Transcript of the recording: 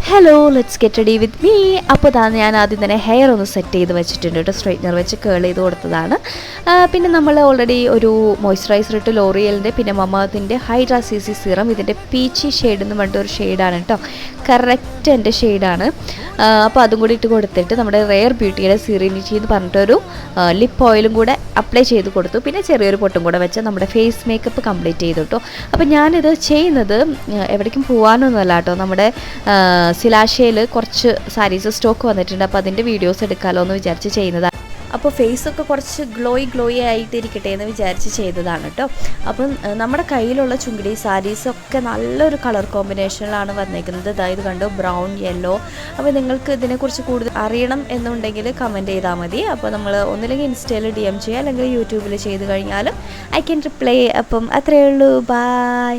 Hello let's get ready with me. അപ്പോൾ ഞാൻ ആദ്യം തന്നെ ഹെയർ ഒന്ന് സെറ്റ് ചെയ്ത് വെച്ചിട്ടുണ്ട് കേട്ടോ. സ്ട്രൈറ്റ്നർ വെച്ച് കേൾ ചെയ്ത് കൊടുത്തതാണ്. പിന്നെ നമ്മൾ ഓൾറെഡി ഒരു മോയ്സ്ചറൈസർ ഇട്ട് ലോറിയലിൻ്റെ പിന്നെ മമാത്തിൻ്റെ ഹൈഡ്രാ CC സീറം, ഇതിൻ്റെ പീച്ചി ഷെയ്ഡ് എന്ന് പറഞ്ഞിട്ട് ഒരു ഷെയ്ഡാണ് കേട്ടോ. കറക്റ്റ് എൻ്റെ ഷെയ്ഡാണ്. അപ്പോൾ അതും കൂടി ഇട്ട് കൊടുത്തിട്ട് നമ്മുടെ റെയർ ബ്യൂട്ടിയുടെ സിറിനിറ്റി എന്ന് പറഞ്ഞിട്ടൊരു ലിപ്പ് ഓയിലും കൂടെ അപ്ലൈ ചെയ്ത് കൊടുത്തു. പിന്നെ ചെറിയൊരു പൊട്ടും കൂടെ വെച്ച് നമ്മുടെ ഫേസ് മേക്കപ്പ് കംപ്ലീറ്റ് ചെയ്തു കേട്ടോ. അപ്പോൾ ഞാനിത് ചെയ്യുന്നത് എവിടേക്കും പോകാനൊന്നുമല്ല കേട്ടോ. നമ്മുടെ സിലാഷയിൽ കുറച്ച് സാരീസ് സ്റ്റോക്ക് വന്നിട്ടുണ്ട്. അപ്പോൾ അതിൻ്റെ വീഡിയോസ് എടുക്കാമല്ലോ എന്ന് വിചാരിച്ച് ചെയ്യുന്നതാണ്. അപ്പോൾ ഫേസൊക്കെ കുറച്ച് ഗ്ലോയി ആയിട്ടിരിക്കട്ടെ എന്ന് വിചാരിച്ച് ചെയ്തതാണ് കേട്ടോ. അപ്പം നമ്മുടെ കയ്യിലുള്ള ചുങ്കിടി സാരീസൊക്കെ നല്ലൊരു കളർ കോമ്പിനേഷനിലാണ് വന്നേക്കുന്നത്. അതായത് കണ്ടോ, ബ്രൗൺ, യെല്ലോ. അപ്പോൾ നിങ്ങൾക്ക് ഇതിനെക്കുറിച്ച് കൂടുതൽ അറിയണം എന്നുണ്ടെങ്കിൽ കമൻറ്റ് ചെയ്താൽ മതി. അപ്പോൾ നമ്മൾ ഒന്നില്ലെങ്കിൽ ഇൻസ്റ്റയിൽ DM ചെയ്യുക, അല്ലെങ്കിൽ യൂട്യൂബിൽ ചെയ്ത് കഴിഞ്ഞാൽ ഐ ക്യാൻ റിപ്ലൈ. അപ്പം അത്രയേ ഉള്ളൂ. ബൈ.